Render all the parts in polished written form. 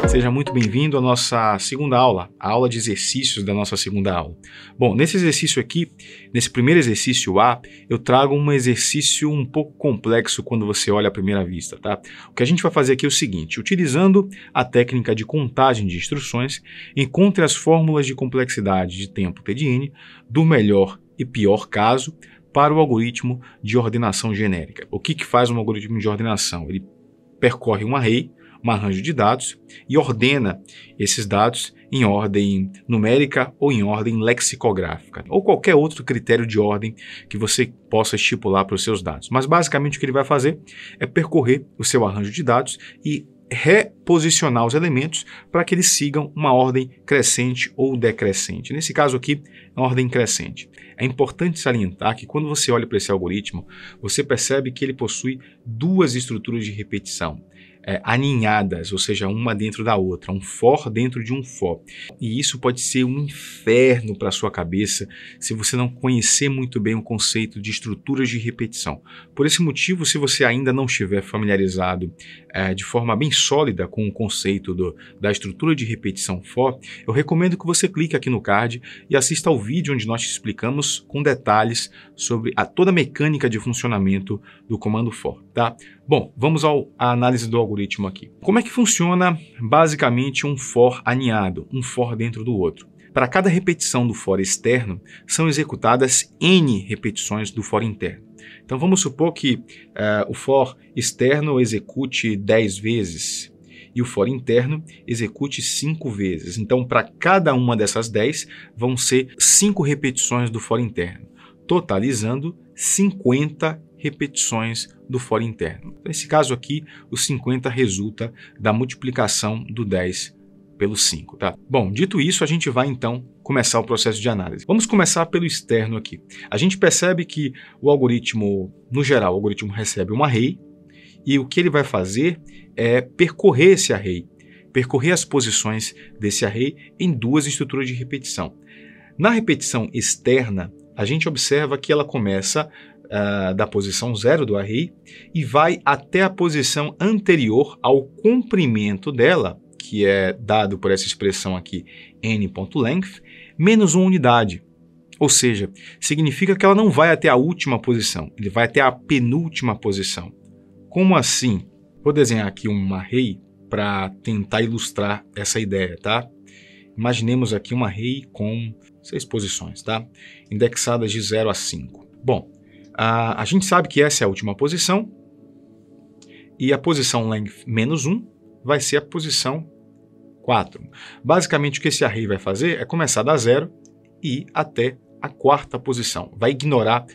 Seja muito bem-vindo à nossa segunda aula, a aula de exercícios da nossa segunda aula. Bom, nesse exercício aqui, nesse primeiro exercício A, eu trago um exercício um pouco complexo quando você olha à primeira vista, tá? O que a gente vai fazer aqui é o seguinte: utilizando a técnica de contagem de instruções, encontre as fórmulas de complexidade de tempo TDN do melhor e pior caso para o algoritmo de ordenação genérica. O que faz um algoritmo de ordenação? Ele percorre um array, um arranjo de dados, e ordena esses dados em ordem numérica ou em ordem lexicográfica, ou qualquer outro critério de ordem que você possa estipular para os seus dados. Mas basicamente o que ele vai fazer é percorrer o seu arranjo de dados e reposicionar os elementos para que eles sigam uma ordem crescente ou decrescente. Nesse caso aqui, é uma ordem crescente. É importante salientar que quando você olha para esse algoritmo, você percebe que ele possui duas estruturas de repetição aninhadas, ou seja, uma dentro da outra, um for dentro de um for. E isso pode ser um inferno para a sua cabeça se você não conhecer muito bem o conceito de estruturas de repetição. Por esse motivo, se você ainda não estiver familiarizado de forma bem sólida com o conceito da estrutura de repetição for, eu recomendo que você clique aqui no card e assista ao vídeo onde nós te explicamos com detalhes sobre toda a mecânica de funcionamento do comando for, tá? Bom, vamos à análise do algoritmo aqui. Como é que funciona basicamente um for aninhado, um for dentro do outro? Para cada repetição do for externo, são executadas N repetições do for interno. Então vamos supor que o for externo execute 10 vezes e o for interno execute 5 vezes. Então para cada uma dessas 10 vão ser 5 repetições do for interno, totalizando 50 repetições do for interno. Nesse caso aqui, o 50 resulta da multiplicação do 10 pelo 5, tá? Bom, dito isso, a gente vai então começar o processo de análise. Vamos começar pelo externo aqui. A gente percebe que o algoritmo, no geral, o algoritmo recebe um array e o que ele vai fazer é percorrer esse array, percorrer as posições desse array em duas estruturas de repetição. Na repetição externa, a gente observa que ela começa da posição 0 do array e vai até a posição anterior ao comprimento dela, que é dado por essa expressão aqui, n.length, menos 1 unidade. Ou seja, significa que ela não vai até a última posição, ele vai até a penúltima posição. Como assim? Vou desenhar aqui um array para tentar ilustrar essa ideia, tá? Imaginemos aqui um array com 6 posições, tá? Indexadas de 0 a 5. Bom, a gente sabe que essa é a última posição e a posição length menos 1 vai ser a posição 4. Basicamente o que esse array vai fazer é começar da 0 e ir até a quarta posição. Vai ignorar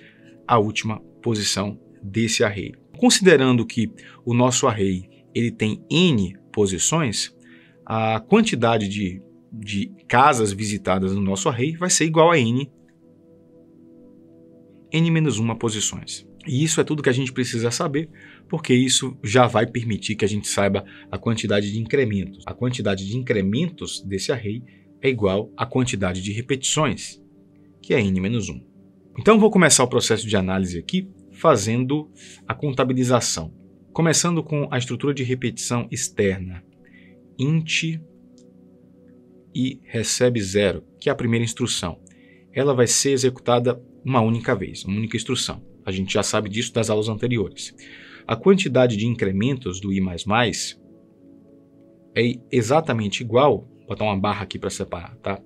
a última posição desse array. Considerando que o nosso array ele tem n posições, a quantidade de casas visitadas no nosso array vai ser igual a n menos 1 posições. E isso é tudo que a gente precisa saber, porque isso já vai permitir que a gente saiba a quantidade de incrementos. A quantidade de incrementos desse array é igual à quantidade de repetições, que é n menos 1. Então vou começar o processo de análise aqui fazendo a contabilização. Começando com a estrutura de repetição externa, int e recebe 0, que é a primeira instrução. Ela vai ser executada uma única vez, uma única instrução. A gente já sabe disso das aulas anteriores. A quantidade de incrementos do i++ é exatamente igual, vou botar uma barra aqui para separar, tá?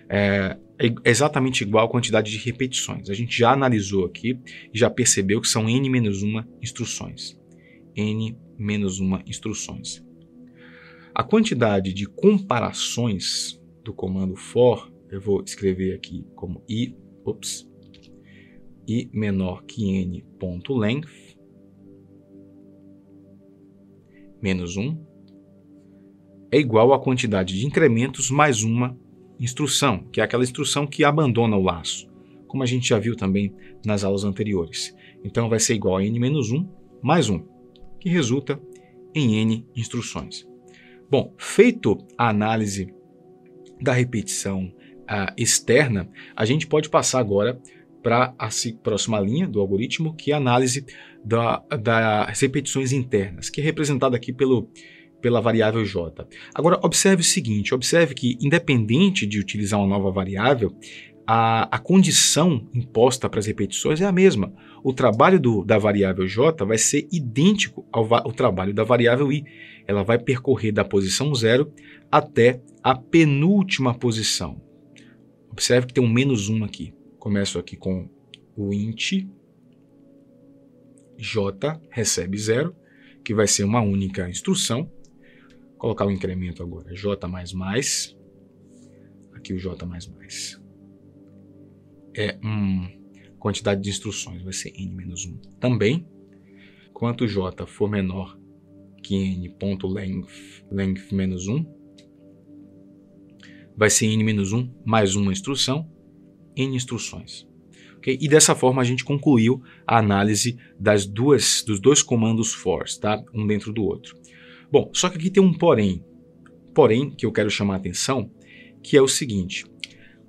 É exatamente igual à quantidade de repetições. A gente já analisou aqui e já percebeu que são n menos 1 instruções. N menos 1 instruções. A quantidade de comparações do comando for, eu vou escrever aqui como i menor que n.length menos 1 é igual à quantidade de incrementos mais uma instrução, que é aquela instrução que abandona o laço, como a gente já viu também nas aulas anteriores. Então vai ser igual a n menos 1 mais 1, que resulta em n instruções. Bom, feito a análise da repetição externa, a gente pode passar agora para a próxima linha do algoritmo, que é a análise das repetições internas, que é representada aqui pela variável j. Agora, observe o seguinte, observe que, independente de utilizar uma nova variável, a condição imposta para as repetições é a mesma. O trabalho da variável j vai ser idêntico ao trabalho da variável i. Ela vai percorrer da posição 0 até a penúltima posição. Observe que tem um -1 aqui. Começo aqui com o int j recebe 0, que vai ser uma única instrução. Vou colocar o incremento agora, j++. Aqui o j++ é quantidade de instruções, vai ser n-1 também. Quanto j for menor que n.length menos 1, vai ser n-1 mais uma instrução, n instruções. Okay? E dessa forma a gente concluiu a análise dos dois comandos for, tá? Um dentro do outro. Bom, só que aqui tem um porém que eu quero chamar a atenção, que é o seguinte: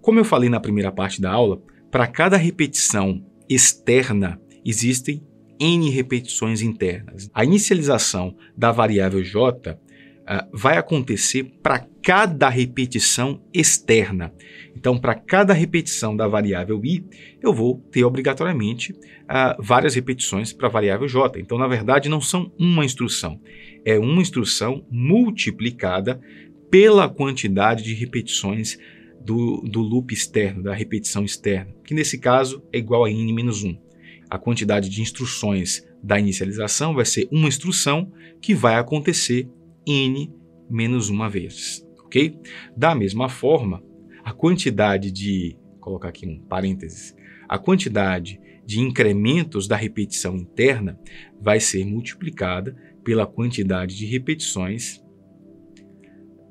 como eu falei na primeira parte da aula, para cada repetição externa existem n repetições internas. A inicialização da variável j vai acontecer para cada repetição externa. Então, para cada repetição da variável i, eu vou ter obrigatoriamente várias repetições para a variável j. Então, na verdade, não são uma instrução. É uma instrução multiplicada pela quantidade de repetições do loop externo, da repetição externa, que nesse caso é igual a n-1. A quantidade de instruções da inicialização vai ser uma instrução que vai acontecer n-1 vezes, ok? Da mesma forma, a quantidade de, vou colocar aqui um parênteses, a quantidade de incrementos da repetição interna vai ser multiplicada pela quantidade de repetições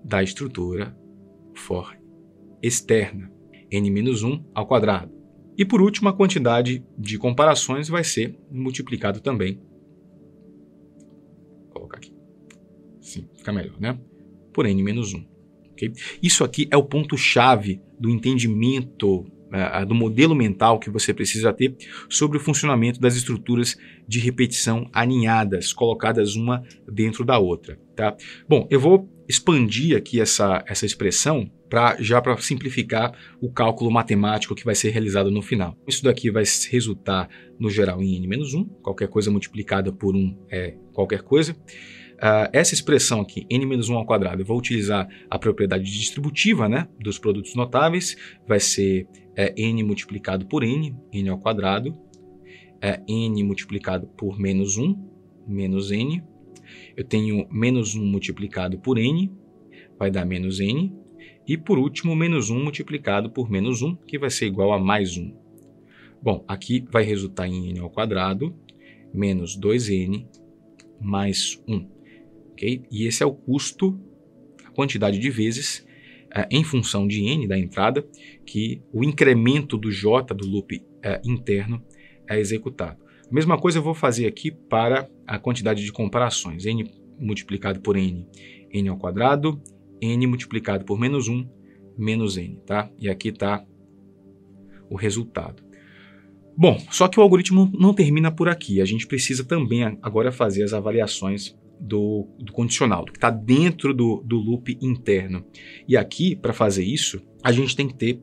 da estrutura for externa, n-1 ao quadrado. E por último, a quantidade de comparações vai ser multiplicado também. Vou colocar aqui. Sim, fica melhor, né? Por n-1. Okay? Isso aqui é o ponto-chave do entendimento, do modelo mental que você precisa ter sobre o funcionamento das estruturas de repetição aninhadas, colocadas uma dentro da outra. Tá? Bom, eu vou expandir aqui essa expressão já para simplificar o cálculo matemático que vai ser realizado no final. Isso daqui vai resultar, no geral, em n-1, qualquer coisa multiplicada por 1 é qualquer coisa. Essa expressão aqui, n-1 ao quadrado, eu vou utilizar a propriedade distributiva, né, dos produtos notáveis, vai ser n multiplicado por n ao quadrado, n multiplicado por -1, menos n. Eu tenho -1 multiplicado por n, vai dar -n. E por último, -1 multiplicado por -1, que vai ser igual a mais 1. Bom, aqui vai resultar em n ao quadrado, menos 2n, mais 1. Okay? E esse é o custo, a quantidade de vezes, em função de n, da entrada, que o incremento do j, do loop interno, é executado. A mesma coisa eu vou fazer aqui para a quantidade de comparações. N multiplicado por n, n ao quadrado, n multiplicado por -1, menos n, tá? E aqui está o resultado. Bom, só que o algoritmo não termina por aqui. A gente precisa também agora fazer as avaliações do condicional, do que está dentro do loop interno. E aqui, para fazer isso, a gente tem que ter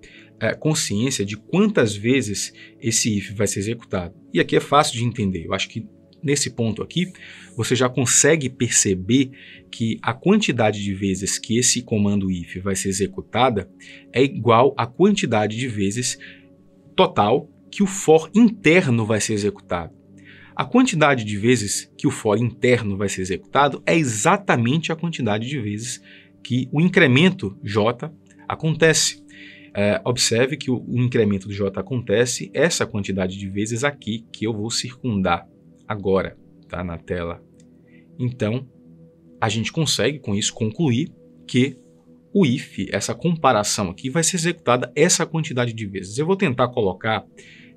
consciência de quantas vezes esse if vai ser executado. E aqui é fácil de entender. Eu acho que nesse ponto aqui, você já consegue perceber que a quantidade de vezes que esse comando if vai ser executada é igual à quantidade de vezes total que o for interno vai ser executado. A quantidade de vezes que o for interno vai ser executado é exatamente a quantidade de vezes que o incremento j acontece. Observe que o incremento do j acontece essa quantidade de vezes aqui que eu vou circundar agora, tá na tela. Então, a gente consegue com isso concluir que o if, essa comparação aqui, vai ser executada essa quantidade de vezes. Eu vou tentar colocar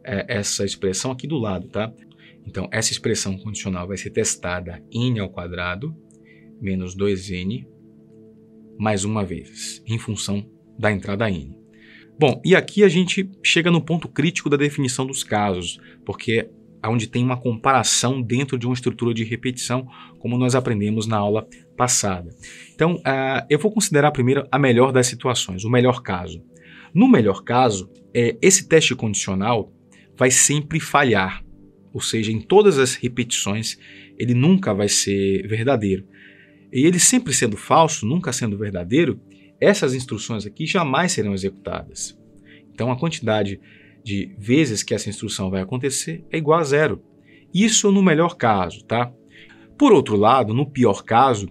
essa expressão aqui do lado, tá? Então, essa expressão condicional vai ser testada n ao quadrado menos 2n mais uma vez, em função da entrada n. Bom, e aqui a gente chega no ponto crítico da definição dos casos, porque onde tem uma comparação dentro de uma estrutura de repetição, como nós aprendemos na aula passada. Então, eu vou considerar primeiro a melhor das situações, o melhor caso. No melhor caso, esse teste condicional vai sempre falhar, ou seja, em todas as repetições, ele nunca vai ser verdadeiro. E ele sempre sendo falso, nunca sendo verdadeiro, essas instruções aqui jamais serão executadas. Então, a quantidade de vezes que essa instrução vai acontecer é igual a zero. Isso no melhor caso, tá? Por outro lado, no pior caso,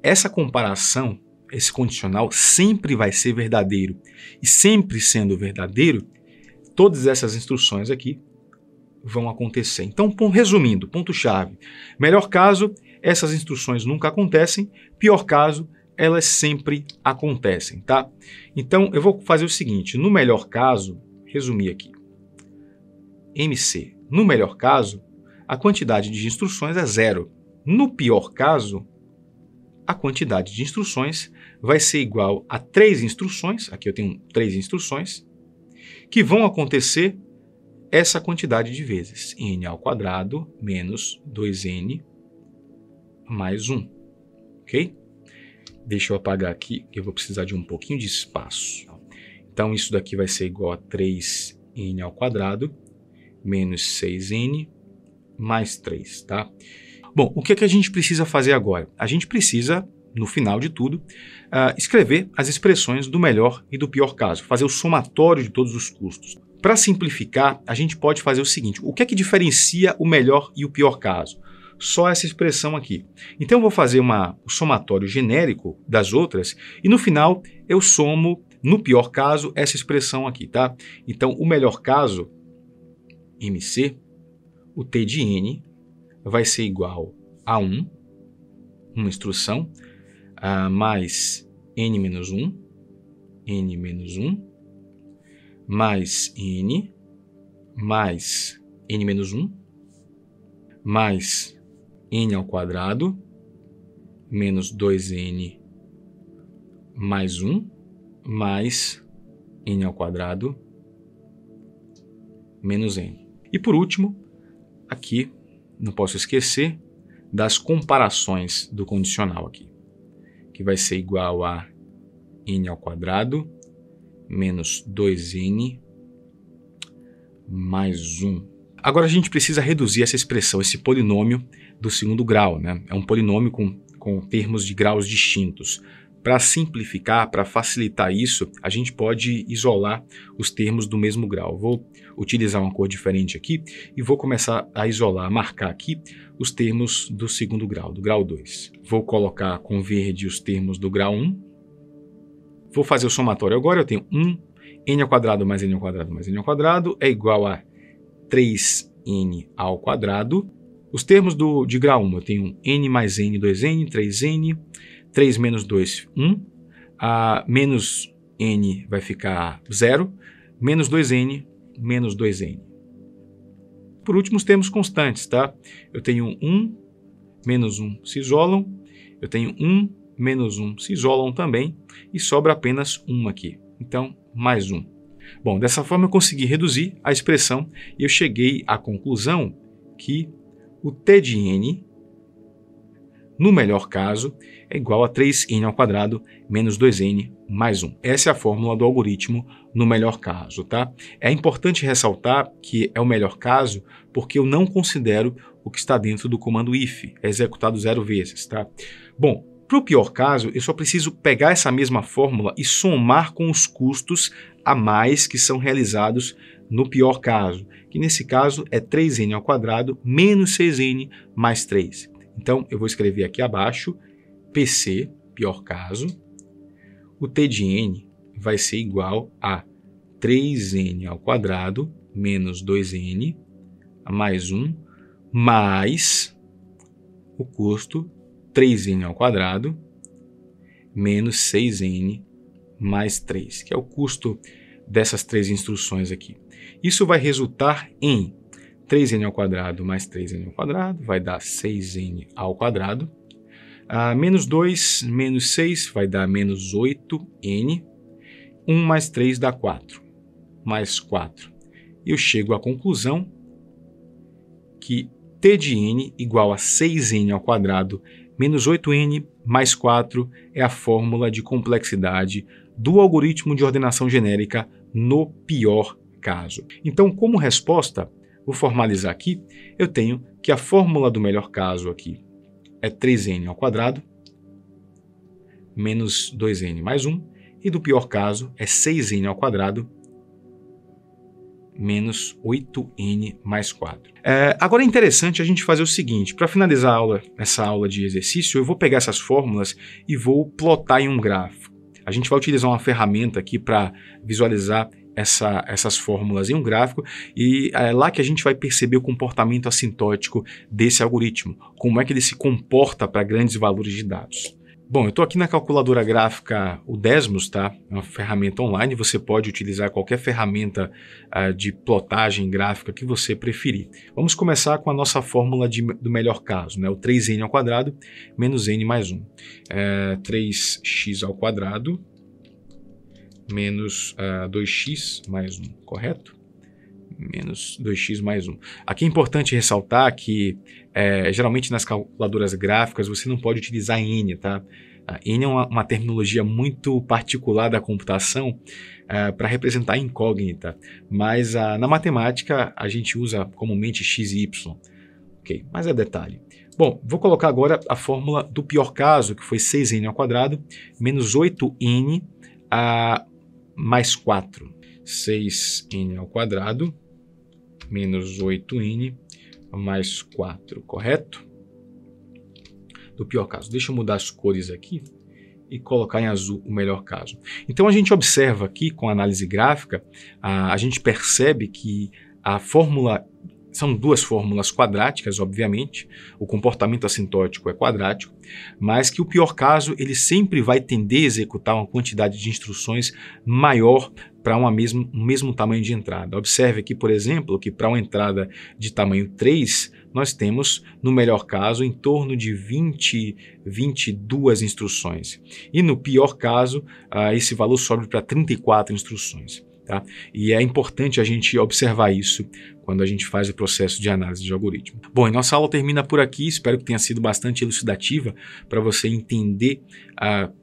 essa comparação, esse condicional sempre vai ser verdadeiro. E sempre sendo verdadeiro, todas essas instruções aqui vão acontecer. Então, resumindo, ponto-chave. Melhor caso, essas instruções nunca acontecem. Pior caso, elas sempre acontecem, tá? Então, eu vou fazer o seguinte. No melhor caso, resumir aqui. MC. No melhor caso, a quantidade de instruções é zero. No pior caso, a quantidade de instruções vai ser igual a 3 instruções. Aqui eu tenho 3 instruções que vão acontecer essa quantidade de vezes, n ao quadrado menos 2n mais 1, ok? Deixa eu apagar aqui, que eu vou precisar de um pouquinho de espaço. Então, isso daqui vai ser igual a 3n ao quadrado menos 6n mais 3, tá? Bom, o que é que a gente precisa fazer agora? A gente precisa, no final de tudo, escrever as expressões do melhor e do pior caso, fazer o somatório de todos os custos. Para simplificar, a gente pode fazer o seguinte, o que é que diferencia o melhor e o pior caso? Só essa expressão aqui. Então eu vou fazer o somatório genérico das outras e no final eu somo, no pior caso, essa expressão aqui, tá? Então o melhor caso, MC, o T de N vai ser igual a 1, uma instrução, mais N menos 1, N menos 1, mais N, mais N menos 1, mais N ao quadrado, menos 2N mais 1, mais N ao quadrado, menos N. E por último, aqui, não posso esquecer das comparações do condicional aqui, que vai ser igual a N ao quadrado, menos 2n mais 1. Agora a gente precisa reduzir essa expressão, esse polinômio do segundo grau, né? É um polinômio com termos de graus distintos. Para simplificar, para facilitar isso, a gente pode isolar os termos do mesmo grau. Vou utilizar uma cor diferente aqui e vou começar a isolar, a marcar aqui os termos do segundo grau, do grau 2. Vou colocar com verde os termos do grau 1. Vou fazer o somatório agora, eu tenho 1, n ao quadrado mais n ao quadrado mais n ao quadrado é igual a 3n ao quadrado. Os termos de grau 1, eu tenho n mais n, 2n, 3n, 3 menos 2, 1, menos n vai ficar 0, menos 2n, menos 2n. Por último, os termos constantes, tá? Eu tenho 1, menos 1 se isolam, eu tenho 1, menos 1 se isolam também, e sobra apenas 1 aqui. Então, mais 1. Bom, dessa forma eu consegui reduzir a expressão e eu cheguei à conclusão que o T de N, no melhor caso, é igual a 3n ao quadrado menos 2n mais 1. Essa é a fórmula do algoritmo no melhor caso, tá? É importante ressaltar que é o melhor caso porque eu não considero o que está dentro do comando if, é executado 0 vezes, tá? Bom, para o pior caso, eu só preciso pegar essa mesma fórmula e somar com os custos a mais que são realizados no pior caso, que nesse caso é 3n ao quadrado menos 6n mais 3. Então, eu vou escrever aqui abaixo, PC, pior caso, o T de N vai ser igual a 3n ao quadrado menos 2n mais 1 mais o custo 3n ao quadrado menos 6n mais 3, que é o custo dessas 3 instruções aqui. Isso vai resultar em 3n ao quadrado mais 3n ao quadrado, vai dar 6n ao quadrado. Menos 2 menos 6 vai dar menos 8n. 1 mais 3 dá 4, mais 4. Eu chego à conclusão que t de n igual a 6n ao quadrado menos 8n mais 4 é a fórmula de complexidade do algoritmo de ordenação genérica no pior caso. Então, como resposta, vou formalizar aqui, eu tenho que a fórmula do melhor caso aqui é 3n ao quadrado menos 2n mais 1, e do pior caso é 6n ao quadrado menos 8n mais 4. Agora é interessante a gente fazer o seguinte, para finalizar essa aula de exercício, eu vou pegar essas fórmulas e vou plotar em um gráfico. A gente vai utilizar uma ferramenta aqui para visualizar essas fórmulas em um gráfico, e é lá que a gente vai perceber o comportamento assintótico desse algoritmo, como é que ele se comporta para grandes valores de dados. Bom, eu estou aqui na calculadora gráfica Udesmos, tá? É uma ferramenta online, você pode utilizar qualquer ferramenta de plotagem gráfica que você preferir. Vamos começar com a nossa fórmula do melhor caso, né? O 3n ao quadrado menos n mais 1. 3x ao quadrado menos 2x mais 1, correto? Menos 2x mais 1. Aqui é importante ressaltar que geralmente nas calculadoras gráficas você não pode utilizar n, tá? N é uma terminologia muito particular da computação para representar incógnita, mas na matemática a gente usa comumente x e y. Ok, mas é detalhe. Bom, vou colocar agora a fórmula do pior caso, que foi 6n ao quadrado menos 8n mais 4. 6n ao quadrado menos 8n mais 4, correto? Do pior caso. Deixa eu mudar as cores aqui e colocar em azul o melhor caso. Então a gente observa aqui com a análise gráfica, a gente percebe que a fórmula, são duas fórmulas quadráticas, obviamente, o comportamento assintótico é quadrático, mas que o pior caso ele sempre vai tender a executar uma quantidade de instruções maior para um mesmo tamanho de entrada. Observe aqui, por exemplo, que para uma entrada de tamanho 3, nós temos, no melhor caso, em torno de 22 instruções. E no pior caso, esse valor sobe para 34 instruções. Tá? E é importante a gente observar isso quando a gente faz o processo de análise de algoritmo. Bom, e nossa aula termina por aqui, espero que tenha sido bastante elucidativa para você entender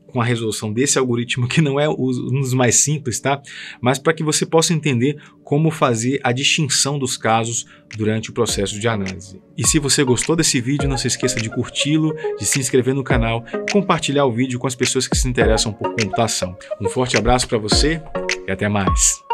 com a resolução desse algoritmo, que não é um dos mais simples, tá? Mas para que você possa entender como fazer a distinção dos casos durante o processo de análise. E se você gostou desse vídeo, não se esqueça de curti-lo, de se inscrever no canal, compartilhar o vídeo com as pessoas que se interessam por computação. Um forte abraço para você e até mais!